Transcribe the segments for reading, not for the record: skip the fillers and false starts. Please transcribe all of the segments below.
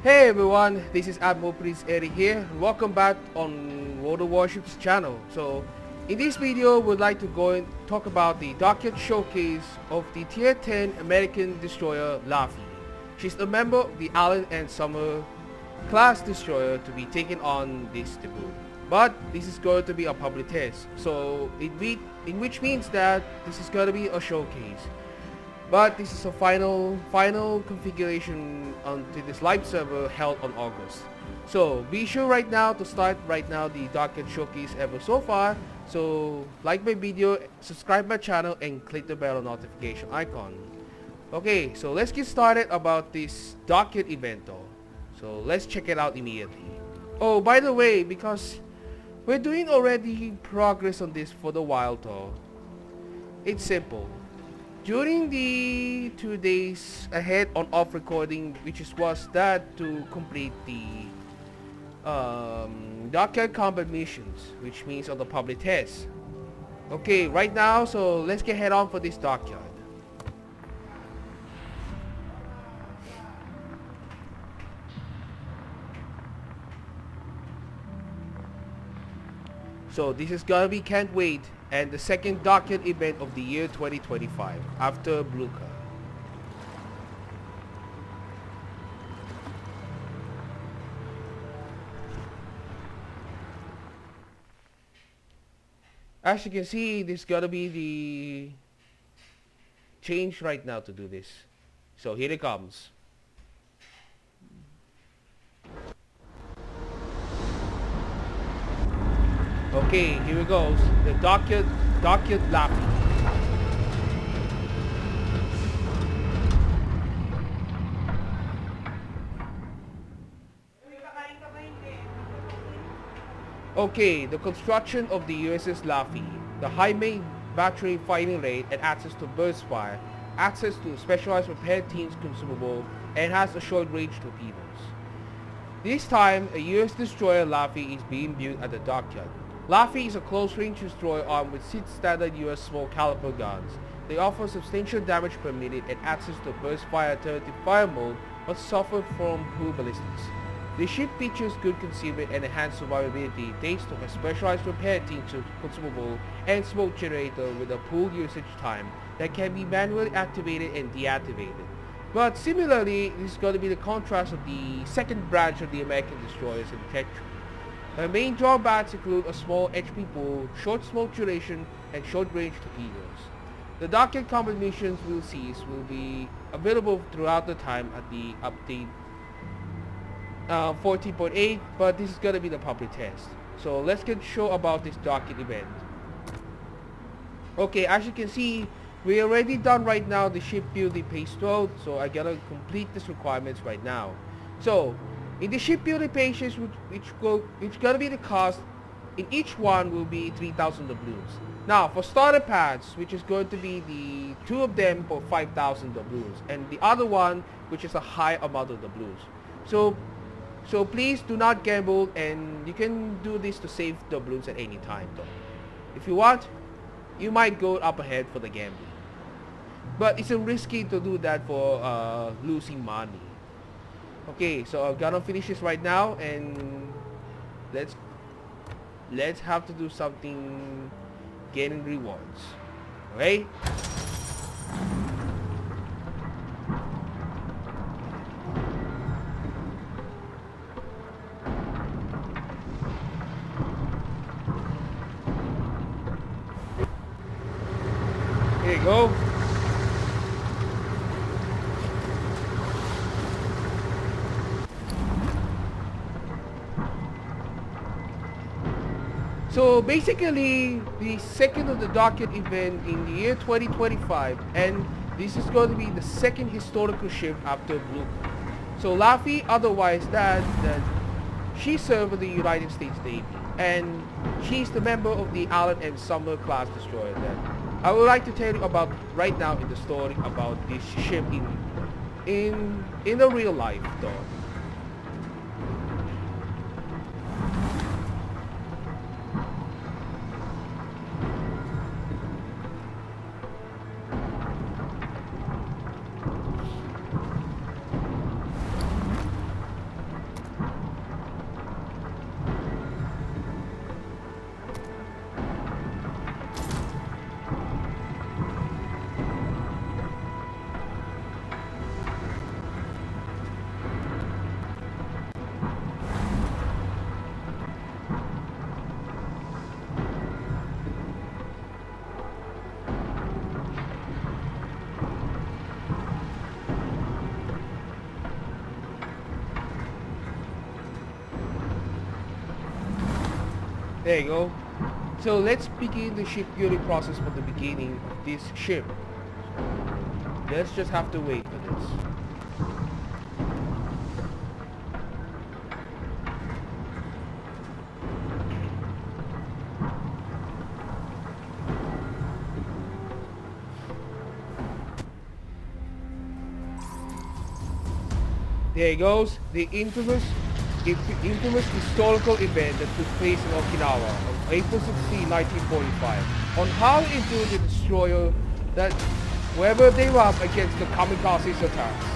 Hey everyone, this is Admiral Prince Eric here. Welcome back on World of Warships channel. So, in this video, we'd like to go and talk about the Dockyard showcase of the Tier 10 American Destroyer Laffey. She's a member of the Allen and Summer class destroyer to be taken on this debut. But this is going to be a public test, so in which means that this is going to be a showcase. But this is a final configuration onto this live server held on August. So be sure right now to start the Dockyard showcase ever so far. So like my video, subscribe my channel and click the bell notification icon. Okay, so let's get started about this Dockyard event though. So let's check it out immediately. Oh, by the way, because we're doing already progress on this for the while though. It's simple. During the 2 days ahead on off recording, which was that to complete the Dockyard combat missions, which means on the public test. Okay, right now, so let's get head on for this Dockyard. So this is gonna be Can't Wait and the second Dockyard event of the year 2025 after Blue Car. As you can see, this is gonna be the change right now to do this. So here it comes. Okay, here it goes. The Dockyard Laffey. Okay, the construction of the USS Laffey, the high main battery firing rate and access to burst fire, access to specialized repair teams consumable, and has a short range torpedoes. This time, a US destroyer Laffey is being built at the Dockyard. Laffey is a close-range destroyer armed with 6 standard US small caliber guns. They offer substantial damage per minute and access to burst fire alternative fire mode, but suffer from poor ballistics. The ship features good concealment and enhanced survivability thanks to a specialized repair team consumable and smoke generator with a pool usage time that can be manually activated and deactivated. But similarly, this is going to be the contrast of the second branch of the American destroyers in tech tree. The main drawbacks include a small HP pool, short smoke duration, and short-range torpedoes. The Dockyard combat missions we'll see will be available throughout the time at the update 14.8, but this is gonna be the public test. So let's get show about this Dockyard event. Okay, as you can see, we already done right now the shipbuilding phase 12, so I gotta complete these requirements right now. So in the shipbuilding pages, which gonna be the cost in each one will be 3,000 doubloons. Now for starter pads, which is going to be the 2 of them for 5,000 doubloons, and the other one which is a high amount of doubloons. So please do not gamble, and you can do this to save doubloons at any time though. If you want, you might go up ahead for the gambling, but it's risky to do that for losing money. Okay, so I'm gonna finish this right now, and let's have to do something getting rewards. Okay? Here you go. So basically, the second of the Dockyard event in the year 2025, and this is going to be the second historical ship after Blue Car. So Laffey, otherwise that she served with the United States Navy, and she's the member of the Allen and Summer class destroyer that I would like to tell you about right now in the story about this ship in the real life though. There you go. So let's begin the shipbuilding process from the beginning of this ship. Let's just have to wait for this. There it goes, the infamous historical event that took place in Okinawa on April 16, 1945, on how it endured the destroyer that wherever they were up against the kamikaze attacks.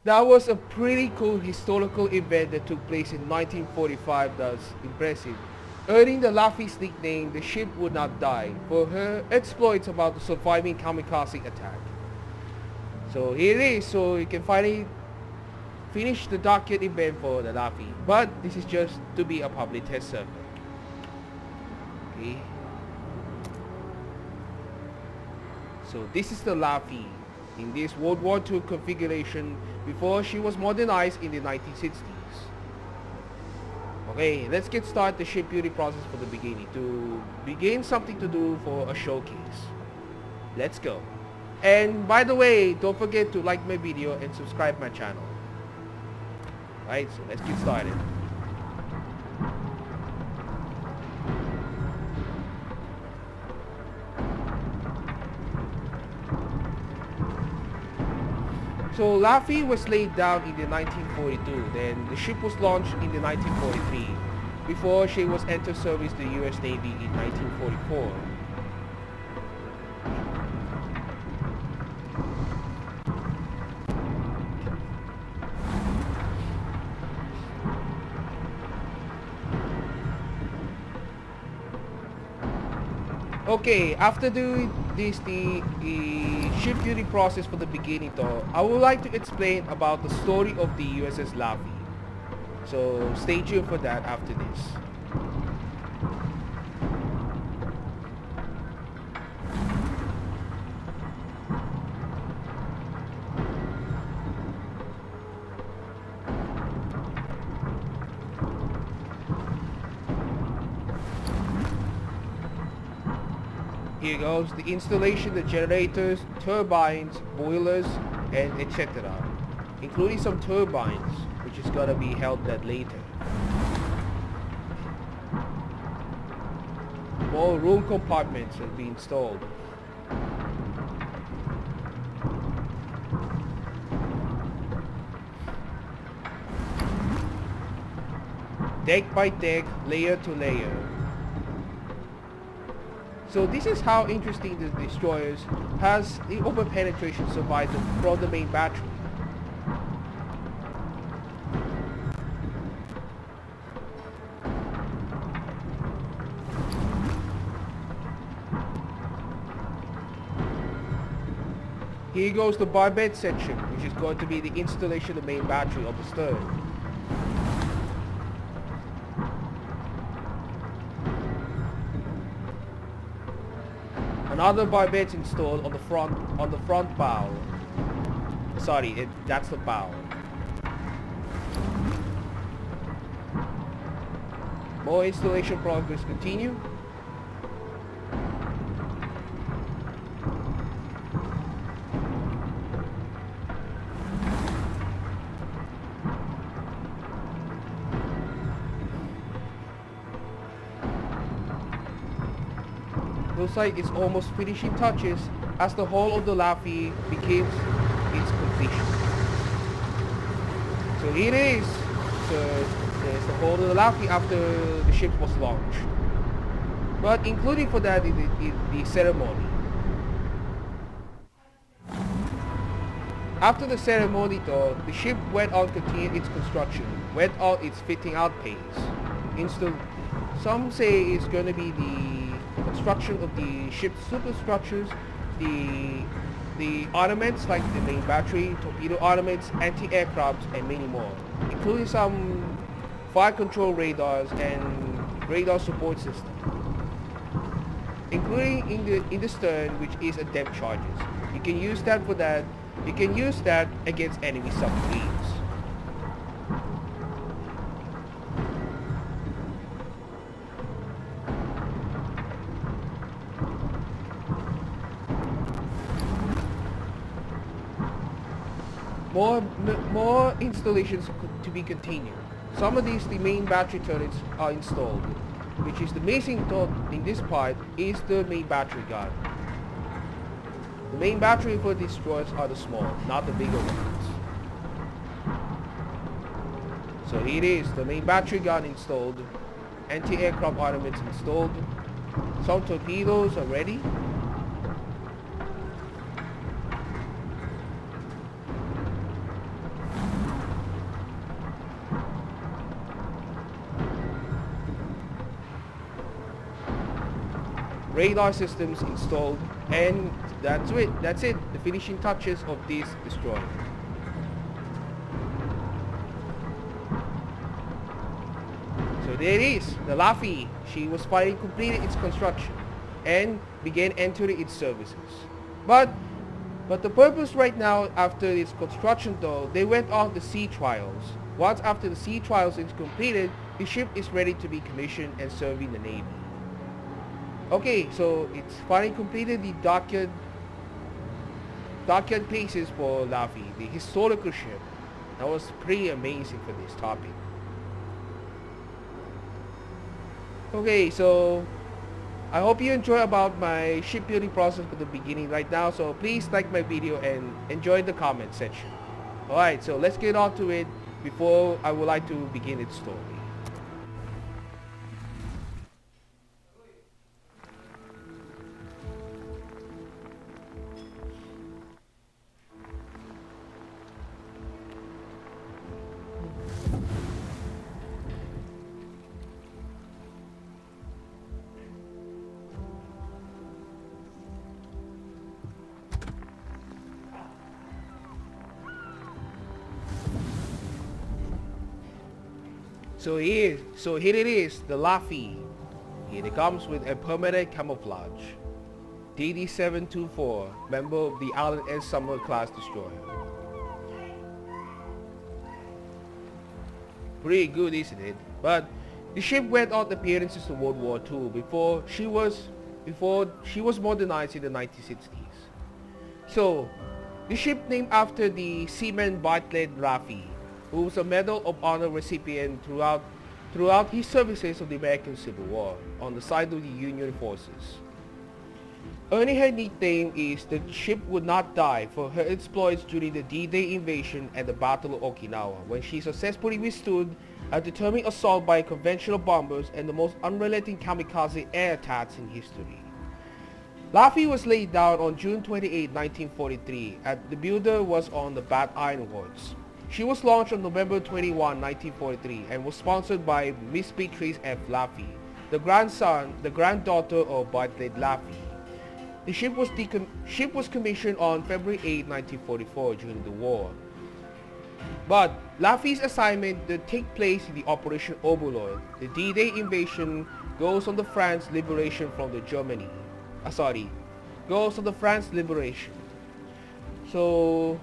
That was a pretty cool historical event that took place in 1945 that's impressive, earning the Laffey's nickname "The Ship Would Not Die" for her exploits about the surviving kamikaze attack. So here it is, so you can finally finish the Dockyard event for the Laffey, but this is just to be a public test server. Okay. So this is the Laffey in this World War II configuration before she was modernized in the 1960s. Okay, let's get started the shipbuilding process from the beginning to begin something to do for a showcase. Let's go. And by the way, don't forget to like my video and subscribe my channel. Right, so let's get started. So Laffey was laid down in the 1942, then the ship was launched in the 1943, before she was entered service the US Navy in 1944. Okay, after doing this, the shipbuilding process from the beginning though, I would like to explain about the story of the USS Laffey. So stay tuned for that after this. Here goes the installation, the generators, turbines, boilers, and etc. Including some turbines, which is gonna be held that later. More room compartments will be installed. Deck by deck, layer to layer. So this is how interesting the destroyers has the open penetration survived from the main battery. Here goes the barbette section, which is going to be the installation of the main battery of the stern. Another barbette installed on the front bow. Sorry, that's the bow. More installation progress continue. Looks like it's almost finishing touches as the hull of the Laffey becomes its completion. So here it is. So there's the hull of the Laffey after the ship was launched. But including for that the ceremony. After the ceremony though, the ship went on continued its construction, went on its fitting out phase. Some say it's going to be the construction of the ship's superstructures, the armaments like the main battery, torpedo armaments, anti-aircraft, and many more, including some fire control radars and radar support system, including in the stern, which is a depth charges. You can use that for that. You can use that against enemy submarines. More installations to be continued. Some of these, the main battery turrets are installed, which is the amazing thought in this part is the main battery gun. The main battery for destroyers are the small, not the bigger ones. So here it is, the main battery gun installed, anti-aircraft armaments installed, some torpedoes are ready. Radar systems installed, and that's it, the finishing touches of this destroyer. So there it is, the Laffey. She was finally completed its construction and began entering its services. But the purpose right now, after its construction though, they went on the sea trials. Once after the sea trials is completed, the ship is ready to be commissioned and serving the Navy. Okay, so it's finally completed the dockyard pieces for Laffey, the historical ship. That was pretty amazing for this topic. Okay, so I hope you enjoy about my shipbuilding process from the beginning right now. So please like my video and enjoy the comment section. Alright, so let's get on to it before I would like to begin its story. So here it is, the Laffey. Here it comes with a permanent camouflage. DD-724, member of the Alan S. Summer class destroyer. Pretty good, isn't it? But the ship went on appearances in World War II before she was modernized in the 1960s. So the ship named after the seaman Bartlett Laffey, who was a Medal of Honor recipient throughout his services of the American Civil War on the side of the Union forces. Earning her nickname is the ship would not die for her exploits during the D-Day invasion and the Battle of Okinawa, when she successfully withstood a determined assault by conventional bombers and the most unrelenting kamikaze air attacks in history. Laffey was laid down on June 28, 1943, and the builder was on the Bat Iron Works. She was launched on November 21, 1943 and was sponsored by Miss Beatrice F. Laffey, the granddaughter of Bartlett Laffey. The ship was commissioned on February 8, 1944 during the war. But Laffey's assignment to take place in the Operation Overlord, the D-Day invasion, goes on the France liberation from the Germany. Goes on the France liberation. So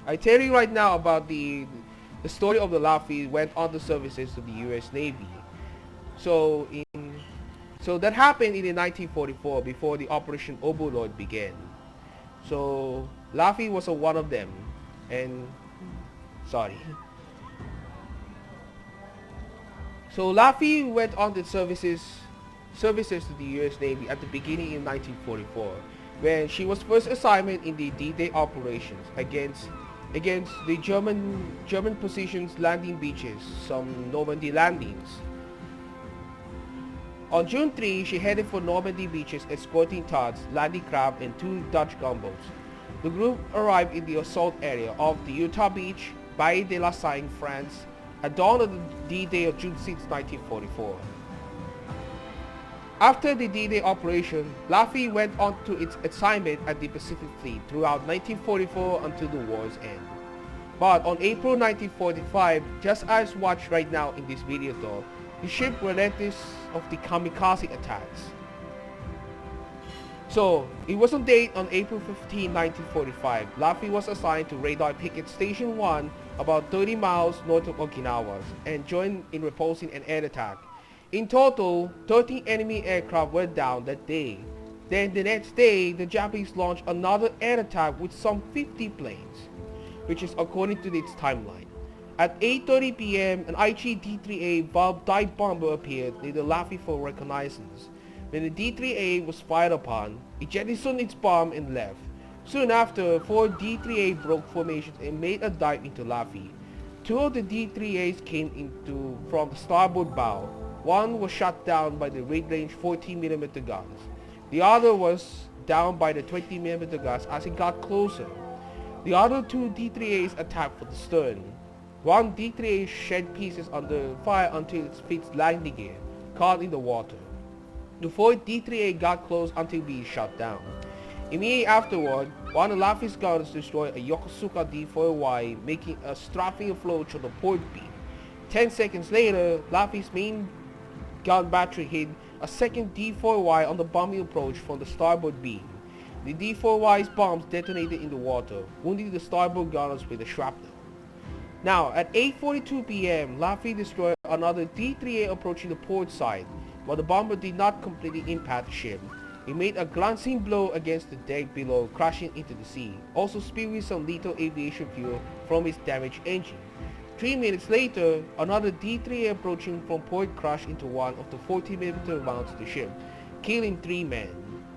I tell you right now about the story of the Laffey went on the services of the U.S. Navy. So that happened in 1944 before the Operation Overlord began. So Laffey was one of them, and So Laffey went on the services to the U.S. Navy at the beginning in 1944, when she was first assigned in the D-Day operations against the German positions, landing beaches, some Normandy landings. On June 3, she headed for Normandy beaches escorting tugs, landing craft, and 2 Dutch gunboats. The group arrived in the assault area of the Utah Beach, Baie de la Seine, France, at dawn of the D-Day of June 6, 1944. After the D-Day operation, Laffey went on to its assignment at the Pacific Fleet throughout 1944 until the war's end. But on April 1945, just as watched right now in this video though, the ship relented of the kamikaze attacks. So, it was on date on April 15, 1945, Laffey was assigned to Radar Picket Station 1 about 30 miles north of Okinawa and joined in repulsing an air attack. In total, 13 enemy aircraft were down that day. Then the next day, the Japanese launched another air attack with some 50 planes, which is according to its timeline. At 8:30 p.m., an IG D-3A valve dive bomber appeared near the Laffey for reconnaissance. When the D-3A was fired upon, it jettisoned its bomb and left. Soon after, 4 D-3A broke formations and made a dive into Laffey. 2 of the D-3As came into from the starboard bow. One was shot down by the mid-range 14mm guns. The other was down by the 20mm guns as it got closer. The other 2 D-3As attacked from the stern. One D-3A shed pieces under fire until its fixed landing gear caught in the water. The 4th D-3A got close until being shot down. Immediately afterward, one of Laffey's guns destroyed a Yokosuka D-4Y, making a strafing approach on the port beam. 10 seconds later, Laffey's main gun battery hit a second D-4Y on the bombing approach from the starboard beam. The D-4Y's bombs detonated in the water, wounding the starboard gunners with a shrapnel. Now, at 8:42 p.m., Laffey destroyed another D-3A approaching the port side, but the bomber did not completely impact the ship. It made a glancing blow against the deck below, crashing into the sea, also spewing some lethal aviation fuel from its damaged engine. 3 minutes later, another D-3A approaching from port crashed into one of the 40mm rounds of the ship, killing 3 men,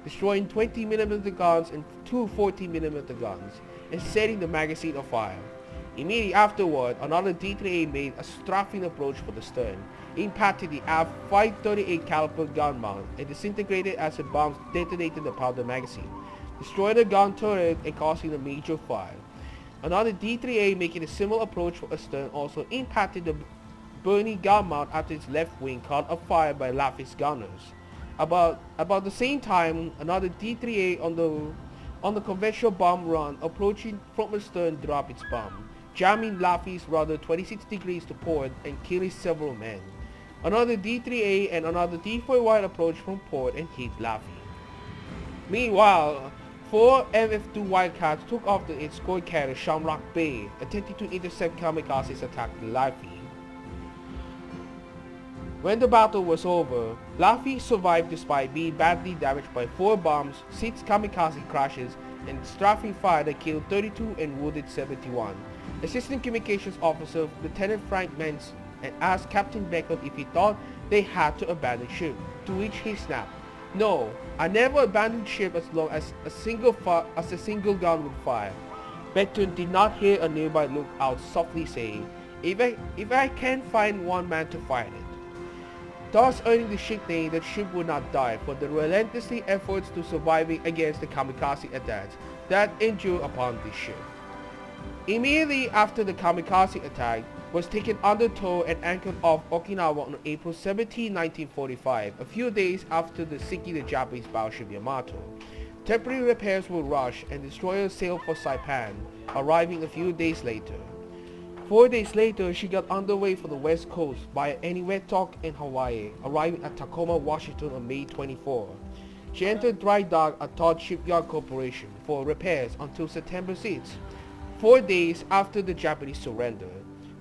destroying 20mm guns and 2 40mm guns, and setting the magazine on fire. Immediately afterward, another D-3A made a strafing approach for the stern, impacted the aft 538 caliber gun mount, and disintegrated as the bombs detonated the powder magazine, destroying the gun turret and causing a major fire. Another D-3A making a similar approach for a stern also impacted the burning gun mount after its left wing caught on fire by Laffey's gunners. About the same time, another D-3A on the conventional bomb run approaching from the stern dropped its bomb, jamming Laffey's rudder 26 degrees to port and killing several men. Another D-3A and another D-4Y approached from port and hit Laffey. Meanwhile, 4 MF-2 Wildcats took off the escort carrier Shamrock Bay, attempting to intercept kamikazes attacking Laffey. When the battle was over, Laffey survived despite being badly damaged by 4 bombs, 6 kamikaze crashes, and strafing fire that killed 32 and wounded 71. Assistant Communications Officer Lieutenant Frank Menz asked Captain Beckett if he thought they had to abandon ship, to which he snapped, "No, I never abandoned ship as long as a single gun would fire." Beckett did not hear a nearby lookout softly saying, if I can't find one man to fight it," thus earning the ship name that ship would not die for the relentless efforts to surviving against the kamikaze attacks that endured upon this ship. Immediately after the kamikaze attack was taken under tow and anchored off Okinawa on April 17, 1945, a few days after the sinking the Japanese battleship Yamato. Temporary repairs were rushed and destroyers sailed for Saipan, arriving a few days later. 4 days later, she got underway for the west coast via Eniwetok in Hawaii, arriving at Tacoma, Washington on May 24. She entered dry dock at Todd Shipyard Corporation for repairs until September 6, 4 days after the Japanese surrender.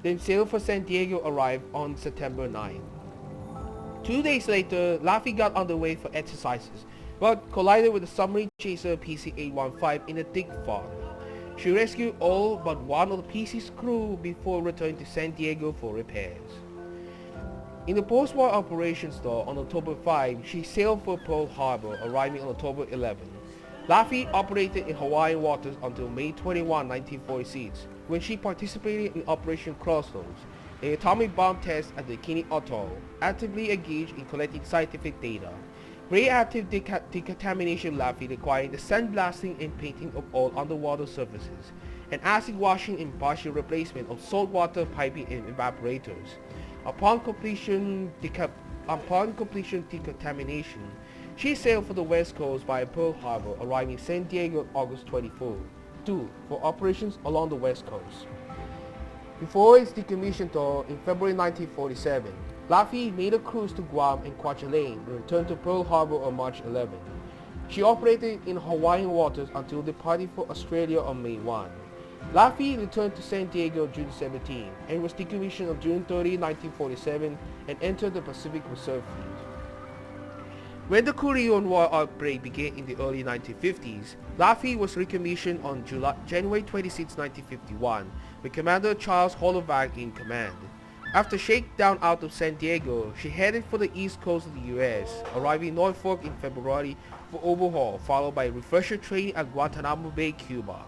Then sailed for San Diego arrived on September 9. 2 days later, Laffey got underway for exercises, but collided with the submarine chaser PC-815 in a thick fog. She rescued all but one of the PC's crew before returning to San Diego for repairs. In the post-war operations though, on October 5, she sailed for Pearl Harbor, arriving on October 11. Laffey operated in Hawaiian waters until May 21, 1946, when she participated in Operation Crossroads. an atomic bomb test at the Bikini Atoll, actively engaged in collecting scientific data, radioactive decontamination Laffey requiring the sandblasting and painting of all underwater surfaces, and acid washing and partial replacement of saltwater piping and evaporators. Upon completion decontamination, she sailed for the west coast via Pearl Harbor, arriving in San Diego on August 24, for operations along the west coast. Before its decommission tour in February 1947, Laffey made a cruise to Guam and Kwajalein and returned to Pearl Harbor on March 11. She operated in Hawaiian waters until departing for Australia on May 1. Laffey returned to San Diego June 17 and was decommissioned on June 30, 1947 and entered the Pacific Reserve Fleet. When the Korean War outbreak began in the early 1950s, Laffey was recommissioned on January 26, 1951, with Commander Charles Holovac in command. After shakedown out of San Diego, she headed for the east coast of the US, arriving in Norfolk in February for overhaul, followed by refresher training at Guantanamo Bay, Cuba.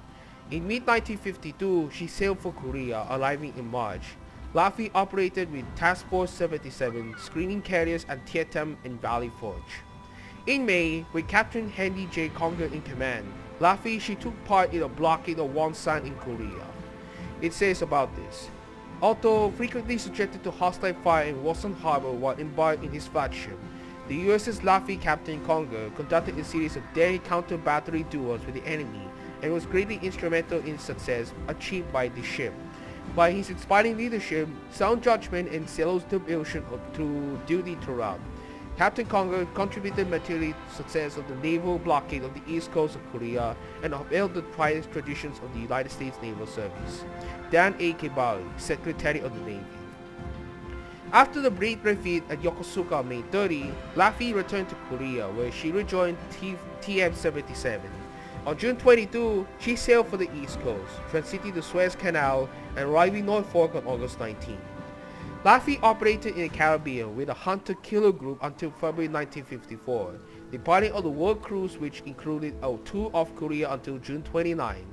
In mid-1952, she sailed for Korea, arriving in March. Laffey operated with Task Force 77 screening carriers at Tietam and Valley Forge. In May, with Captain Henry J. Conger in command, she took part in a blockade of Wonsan in Korea. It says about this: although frequently subjected to hostile fire in Wonsan Harbor while embarked in his flagship, the USS Laffey Captain Conger conducted a series of daring counter-battery duels with the enemy and was greatly instrumental in success achieved by the ship. By his inspiring leadership, sound judgment, and zealous devotion to duty throughout, Captain Conger contributed materially to the success of the naval blockade of the east coast of Korea and upheld the tried traditions of the United States Naval Service. Dan A. Kibali, Secretary of the Navy. After the brief defeat at Yokosuka on May 30, Laffey returned to Korea, where she rejoined TM-77. On June 22, she sailed for the east coast, transiting the Suez Canal and arriving Norfolk on August 19. Laffey operated in the Caribbean with a hunter-killer group until February 1954, departing on the world cruise which included a tour of Korea until June 29.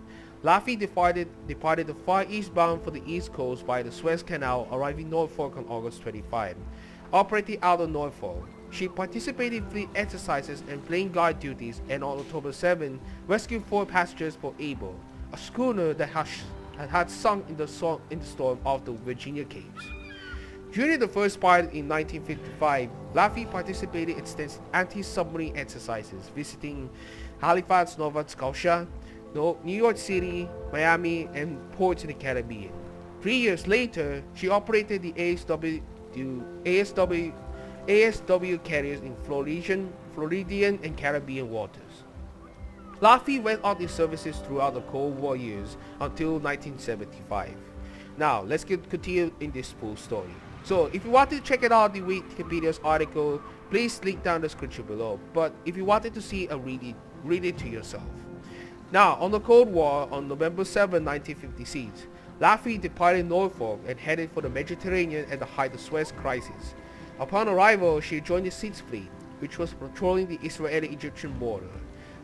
Laffey departed the Far East bound for the East Coast by the Suez Canal, arriving Norfolk on August 25. Operating out of Norfolk, she participated in fleet exercises and plane guard duties, and on October 7, rescued 4 passengers for Able, a schooner that had sunk in the storm off the Virginia Capes. During the first part in 1955, Laffey participated in extensive anti-submarine exercises, visiting Halifax, Nova Scotia, New York City, Miami, and ports in the Caribbean. 3 years later, she operated the ASW carriers in Floridian and Caribbean waters. Laffey went on these services throughout the Cold War years until 1975. Now, let's continue in this full story. So, if you wanted to check it out, the Wikipedia's article, please link down the description below. But if you wanted to see a read it to yourself. Now, on the Cold War, on November 7, 1956, Laffey departed Norfolk and headed for the Mediterranean at the height of the Suez Crisis. Upon arrival, she joined the Sixth Fleet, which was patrolling the Israeli-Egyptian border.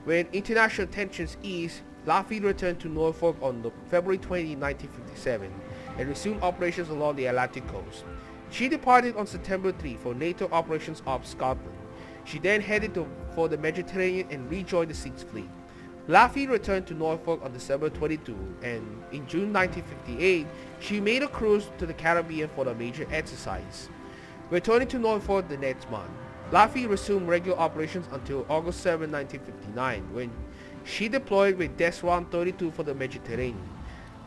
When international tensions eased, Laffey returned to Norfolk on February 20, 1957, and resumed operations along the Atlantic coast. She departed on September 3 for NATO operations off Scotland. She then headed for the Mediterranean and rejoined the Sixth Fleet. Laffey returned to Norfolk on December 22, and in June 1958, she made a cruise to the Caribbean for a major exercise. Returning to Norfolk the next month, Laffey resumed regular operations until August 7, 1959, when she deployed with Deswan 32 for the Mediterranean.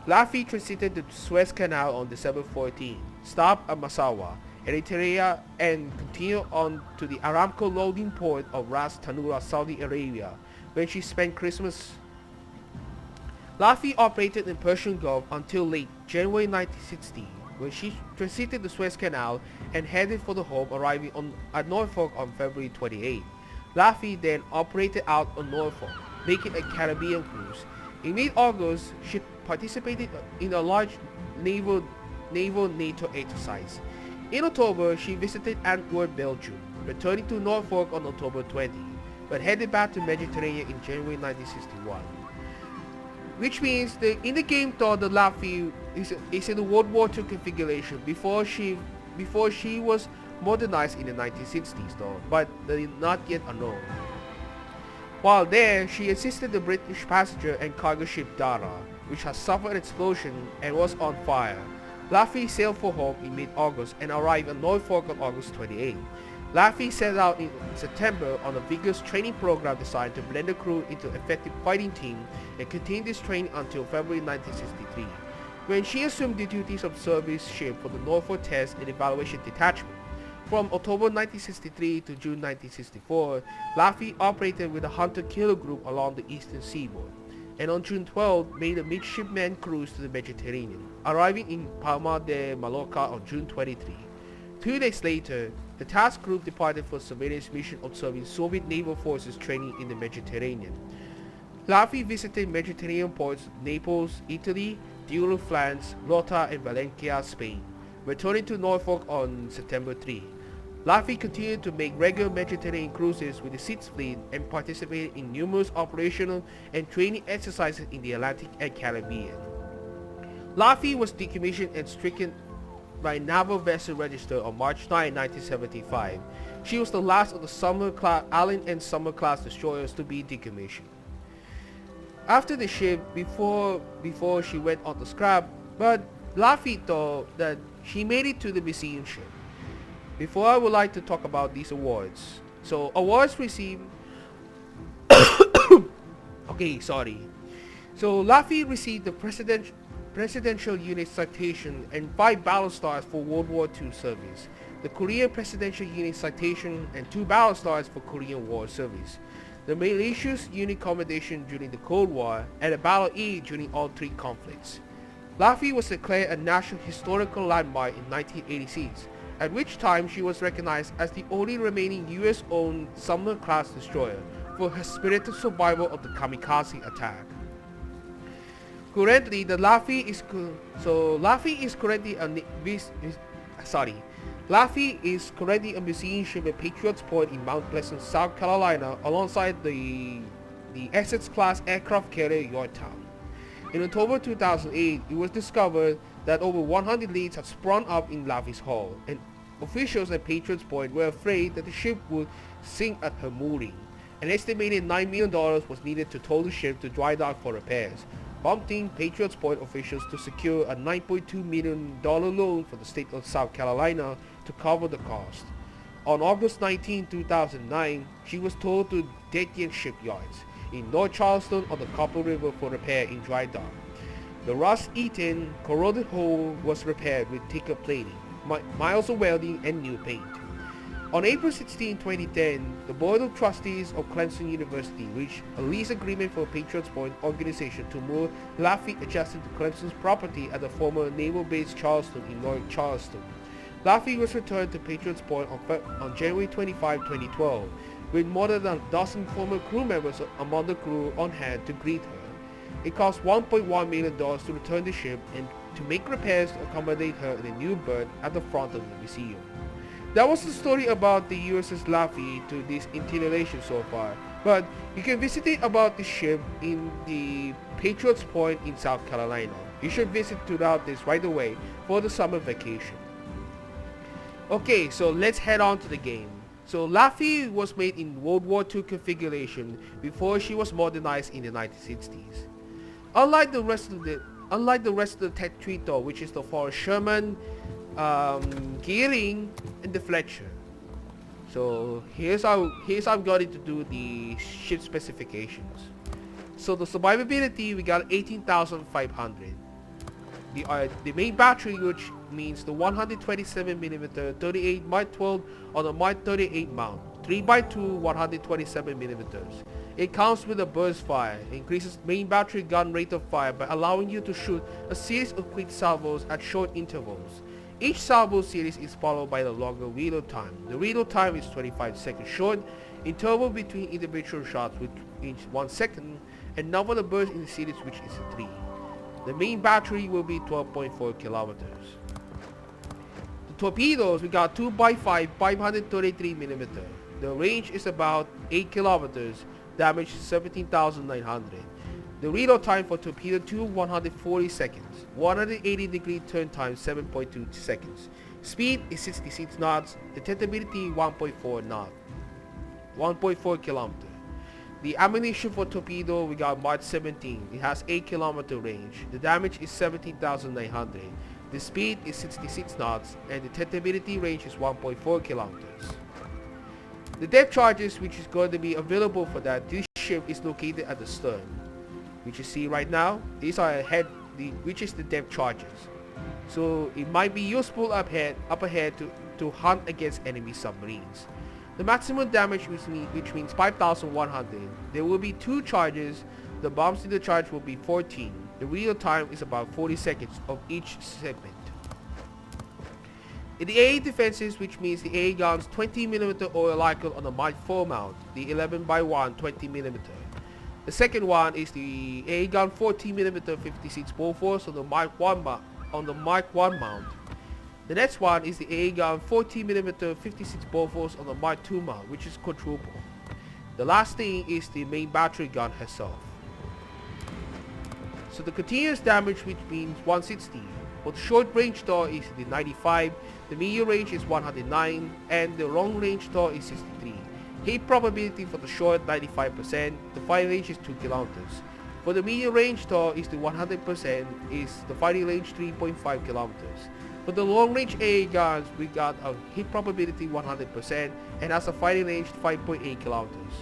Laffey transited the Suez Canal on December 14, stopped at Massawa, Eritrea, and continued on to the Aramco loading port of Ras Tanura, Saudi Arabia, where she spent Christmas. Laffey operated in Persian Gulf until late January 1960, when she transited the Suez Canal and headed for the home, arriving at Norfolk on February 28. Laffey then operated out on Norfolk, making a Caribbean cruise. In mid-August, she participated in a large naval NATO exercise. In October, she visited Antwerp, Belgium, returning to Norfolk on October 20, but headed back to Mediterranean in January 1961. which means in the game though the Laffey is in the World War II configuration before she was modernized in the 1960s though, but they did not yet unknown. While there, she assisted the British passenger and cargo ship Dara, which had suffered an explosion and was on fire. Laffey sailed for home in mid-August and arrived at Norfolk on August 28. Laffey set out in September on a vigorous training program designed to blend the crew into an effective fighting team and continued this training until February 1963, when she assumed the duties of service ship for the Norfolk Test and Evaluation Detachment. From October 1963 to June 1964, Laffey operated with the Hunter-Killer Group along the eastern seaboard, and on June 12 made a midshipman cruise to the Mediterranean, arriving in Palma de Mallorca on June 23. 2 days later, the task group departed for a surveillance mission observing Soviet naval forces training in the Mediterranean. Laffey visited Mediterranean ports Naples, Italy, Diulo, France, Lota and Valencia, Spain, returning to Norfolk on September 3. Laffey continued to make regular Mediterranean cruises with the Sixth Fleet and participated in numerous operational and training exercises in the Atlantic and Caribbean. Laffey was decommissioned and stricken by Naval Vessel Register on March 9, 1975. She was the last of the Summer-class Allen and Summer-class destroyers to be decommissioned. After the ship, before she went on to scrap, but Laffey thought that she made it to the museum ship. Before I would like to talk about these awards. So awards received okay, sorry. So Laffey received the Presidential Unit Citation and 5 battle stars for World War II service, the Korean Presidential Unit Citation and 2 battle stars for Korean War service, the Malaysia's Unit Commendation during the Cold War, and a Battle E during all 3 conflicts. Laffey was declared a National Historical Landmark in 1986, at which time she was recognized as the only remaining US-owned Summer-class destroyer for her spirited survival of the kamikaze attack. Currently, the Laffey is currently a museum ship at Patriots Point in Mount Pleasant, South Carolina, alongside the Essex-class aircraft carrier Yorktown. In October 2008, it was discovered that over 100 leads had sprung up in Laffey's hull, and officials at Patriots Point were afraid that the ship would sink at her mooring. An estimated $9 million was needed to tow the ship to dry dock for repairs, prompting Patriots Point officials to secure a $9.2 million loan for the state of South Carolina to cover the cost. On August 19, 2009, she was towed to Dethian Shipyards in North Charleston on the Copper River for repair in dry dock. The rust-eaten, corroded hull was repaired with thicker plating, miles of welding, and new paint. On April 16, 2010, the Board of Trustees of Clemson University reached a lease agreement for Patriots Point organization to move Laffey adjacent to Clemson's property at the former Naval Base Charleston in North Charleston. Laffey was returned to Patriots Point on January 25, 2012, with more than a dozen former crew members among the crew on hand to greet her. It cost $1.1 million to return the ship and to make repairs to accommodate her in a new berth at the front of the museum. That was the story about the USS Laffey to this itineration so far, but you can visit it about the ship in the Patriots Point in South Carolina. You should visit throughout this right away for the summer vacation. Okay, so let's head on to the game. So Laffey was made in World War II configuration before she was modernized in the 1960s. Unlike the rest of the Tech Treat though, which is the Forrest Sherman, Gearing, and the Fletcher. So here's how I'm going to do the ship specifications. So the survivability, we got 18,500. The main battery, which means the 127mm 38 Mark 12 on a Mark 38 mount, 3x2 127mm. It comes with a burst fire, increases main battery gun rate of fire by allowing you to shoot a series of quick salvos at short intervals. Each salvo series is followed by the longer reload time. The reload time is 25 seconds short, interval between individual shots which is 1 second, and number of bursts in the series which is 3. The main battery will be 12.4 kilometers. The torpedoes, we got 2x5 533mm. The range is about 8 kilometers, damage 17,900. The reload time for torpedo 2, 140 seconds. 180-degree turn time, 7.2 seconds. Speed is 66 knots. Detectability 1.4 knot. 1.4 kilometer. The ammunition for torpedo, we got March 17. It has 8 kilometer range. The damage is 17,900. The speed is 66 knots and the detectability range is 1.4 kilometers. The depth charges which is going to be available for that, this ship is located at the stern. Which you see right now, these are ahead, which is the depth charges. So it might be useful up ahead to hunt against enemy submarines. The maximum damage which means 5,100. There will be 2 charges. The bombs in the charge will be 14. The real time is about 40 seconds of each segment. In the AA defenses, which means the AA Guns 20mm Oerlikon on the Mark 4 mount, the 11x1 20mm. The second one is the AA Gun 14mm 56 Bofors on the Mark 1 mount. The next one is the AA Gun 14mm 56 Bofors on the Mark 2 mount, which is quadruple. The last thing is the main battery gun herself. So the continuous damage, which means 160. For the short range door is the 95, the medium range is 109, and the long range door is 63. Hit probability for the short 95%, the firing range is 2 kilometers. For the medium range door is the 100%, is the firing range 3.5 kilometers. For the long range AA guns, we got a hit probability 100% and has a firing range 5.8 kilometers.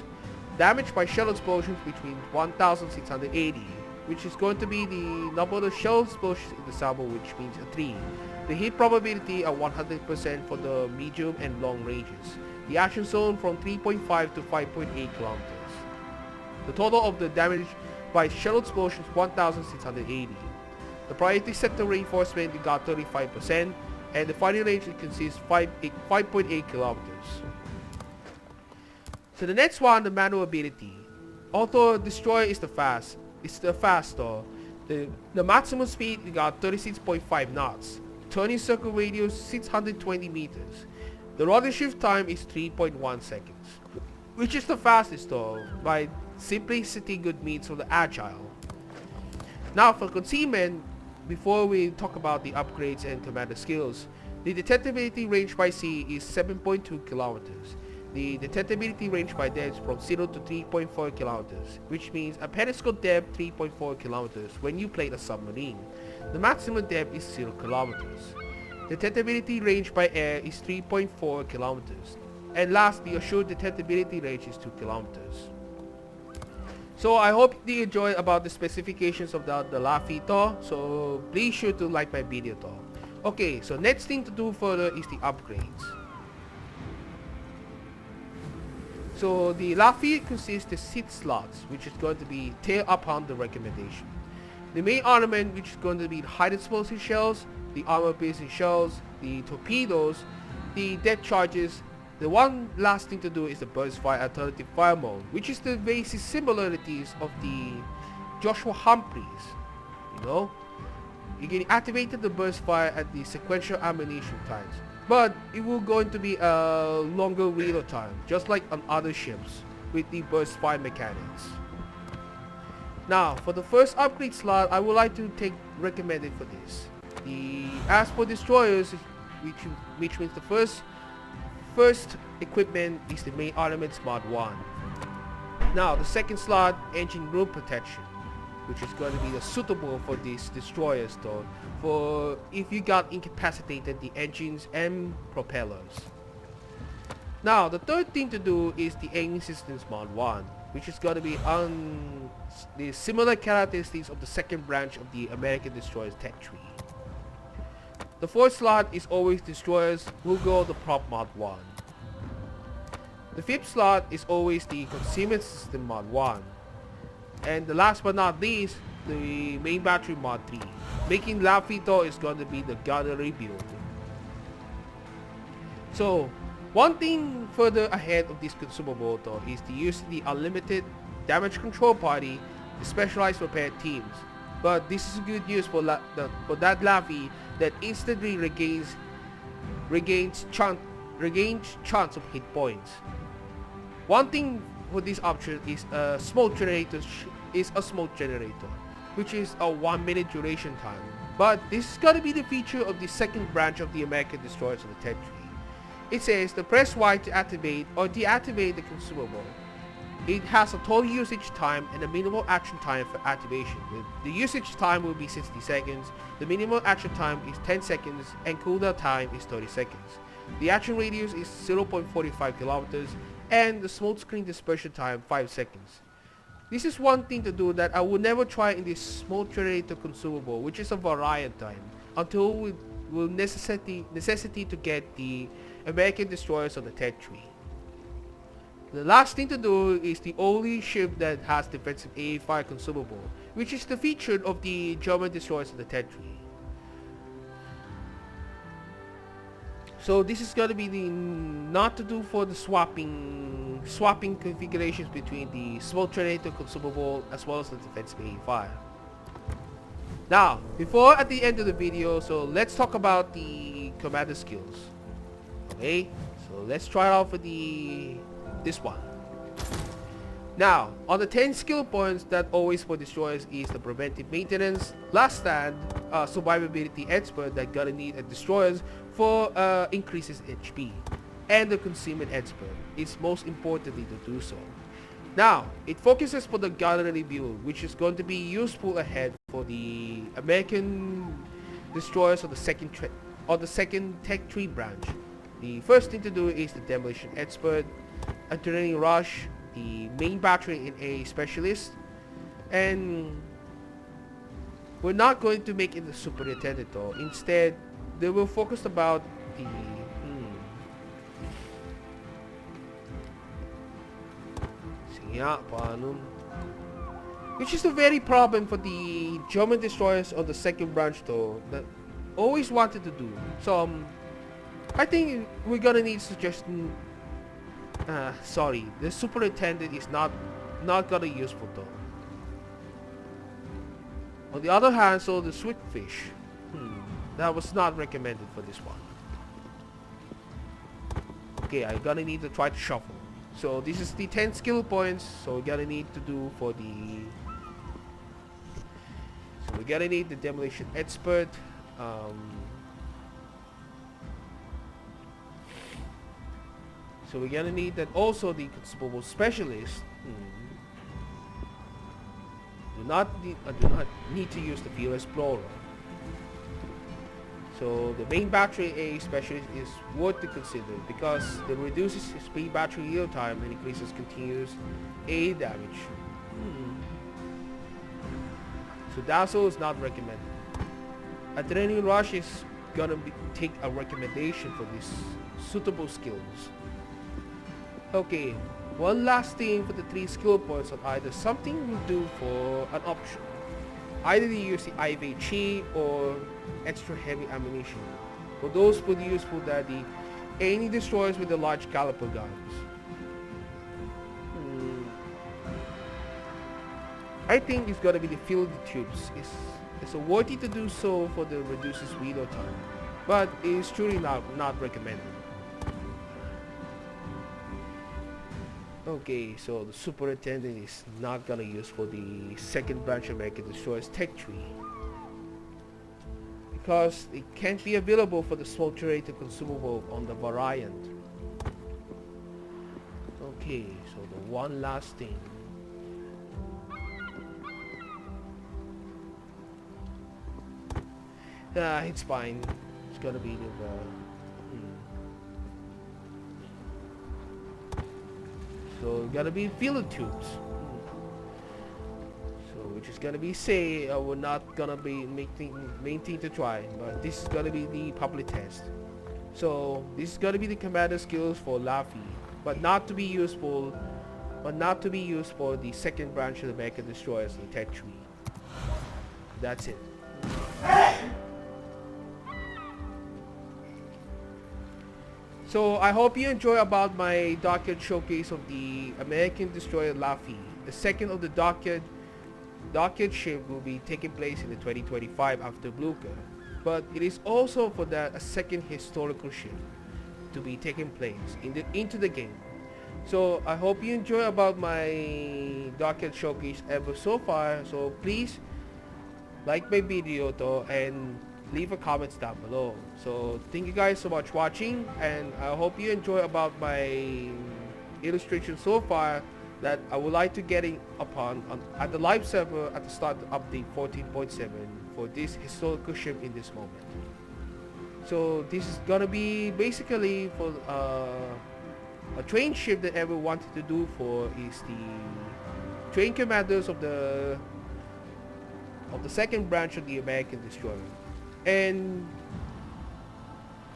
Damage by shell explosions between 1,680, which is going to be the number of shell explosions in the sample, which means a 3. The hit probability are 100% for the medium and long ranges. The action zone from 3.5 to 5.8 kilometers. The total of the damage by shell explosions 1,680. The priority sector reinforcement we got 35%, and the firing range consists 5.8 kilometers. So the next one, the maneuverability. Although destroyer is the faster, the maximum speed we got 36.5 knots. Turning circle radius 620 meters. The rudder shift time is 3.1 seconds, which is the fastest though, by simplicity good means for the agile. Now for concealment, before we talk about the upgrades and commander skills, the detectability range by sea is 7.2 kilometers. The detectability range by depth from 0 to 3.4 kilometers, which means a periscope depth 3.4 kilometers when you play a submarine. The maximum depth is 0 kilometers. The detectability range by air is 3.4 kilometers. And last, the assured detectability range is 2 kilometers. So I hope you enjoyed about the specifications of the Laffey toy. So please sure to like my video toy. Okay, so next thing to do further is the upgrades. So the Laffey consists of 6 slots, which is going to be tail upon the recommendation. The main armament, which is going to be the high explosive shells, the armor piercing shells, the torpedoes, the depth charges. The one last thing to do is the burst fire alternative fire mode, which is the basic similarities of the Joshua Humphreys. You know, you can activate the burst fire at the sequential ammunition times, but it will going to be a longer reload time, just like on other ships with the burst fire mechanics. Now for the first upgrade slot, I would like to take recommended for this. As for destroyers, which means the first equipment is the main armaments mod 1. Now the second slot, engine room protection, which is going to be suitable for these destroyers though, for if you got incapacitated the engines and propellers. Now the third thing to do is the aiming systems mod 1, which is going to be on the similar characteristics of the second branch of the American Destroyers tech tree. The fourth slot is always destroyers, will go the prop mod 1. The fifth slot is always the consumables system mod 1. And the last but not least, the main battery mod 3. Making Laffey though is going to be the gunnery build. So one thing further ahead of this consumable though is to use the unlimited damage control party, the specialized repair teams. But this is good news for that Laffey that instantly regains chance of hit points. One thing for this option is a smoke generator is a smoke generator, which is a 1-minute duration time. But this is gonna be the feature of the second branch of the American destroyers of the territory. It says to press Y to activate or deactivate the consumable. It has a total usage time and a minimal action time for activation. The usage time will be 60 seconds, the minimal action time is 10 seconds, and cooldown time is 30 seconds. The action radius is 0.45 kilometers, and the smoke screen dispersion time 5 seconds. This is one thing to do that I would never try in this smoke generator consumable, which is a variant time, until we will necessity to get the American destroyers on the territory. The last thing to do is the only ship that has defensive AA fire consumable, which is the feature of the German destroyers of the territory. So this is gonna be the not to do for the swapping configurations between the smoke generator consumable as well as the defensive AA fire. Now, before at the end of the video, so let's talk about the commander skills. Okay, so let's try it out for this one. Now, on the 10 skill points that always for destroyers is the preventive maintenance, last stand, survivability expert that gonna need a destroyers for increases HP, and the concealment expert is most importantly to do so. Now, it focuses for the gunnery build, which is going to be useful ahead for the American destroyers of the second tech tree branch. The first thing to do is the demolition expert, adrenaline rush, the main battery in a specialist, and we're not going to make it the superintendent though. Instead, they will focus about the which is the very problem for the German destroyers of the second branch though, that always wanted to do. So I think we're gonna need suggestion. Sorry, the superintendent is not gonna be useful though. On the other hand, so the swiftfish, that was not recommended for this one. Okay, I'm gonna need to try to shuffle. So this is the 10 skill points. So we're gonna need to do for the. So we're gonna need the demolition expert. So we're gonna need that also the consumable specialist. Do not need to use the field explorer. So the main battery AA specialist is worth to consider because it reduces speed battery yield time and increases continuous AA damage. So Dazzle is not recommended. Adrenaline Rush is gonna take a recommendation for these suitable skills. Okay, one last thing for the 3 skill points of either something will do for an option. Either you use the IVG or extra heavy ammunition. For those would be useful that the any destroyers with the large caliber guns. I think it's gonna be the field tubes. It's a worthy to do so for the reduces reload time, but it is truly not recommended. Okay, so the superintendent is not gonna use for the second branch American destroyers tech tree because it can't be available for the smoke generator consumable on the variant. Okay, so the one last thing. It's fine. It's gonna be the so gotta be field tubes. So which is gonna be say we're not gonna be main thing to try, but this is gonna be the public test. So this is gonna be the commander skills for Laffey, but not to be useful for the second branch of the American destroyers, the tech tree. That's it. So I hope you enjoy about my Dockyard showcase of the American Destroyer Laffey. The second of the Dockyard ship will be taking place in the 2025 after Blucher, but it is also for that a second historical ship to be taking place into the game. So I hope you enjoy about my Dockyard showcase ever so far. So please like my video to and leave a comments down below. So thank you guys so much watching, and I hope you enjoy about my illustration so far that I would like to getting upon at the live server at the start of update 14.7 for this historical ship in this moment. So this is gonna be basically for a train ship that everyone wanted to do for is the train commanders of the second branch of the American Destroyer. And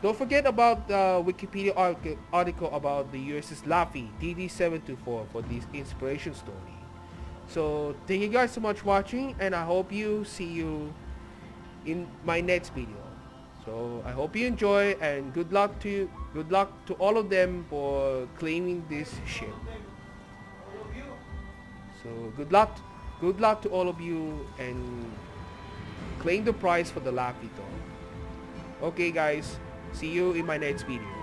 don't forget about the Wikipedia article about the USS Laffey DD-724 for this inspiration story. So thank you guys so much for watching, and I hope you see you in my next video. So I hope you enjoy, and good luck to all of them for claiming this ship. So good luck to all of you, and claim the prize for the Laffey. Okay guys, see you in my next video.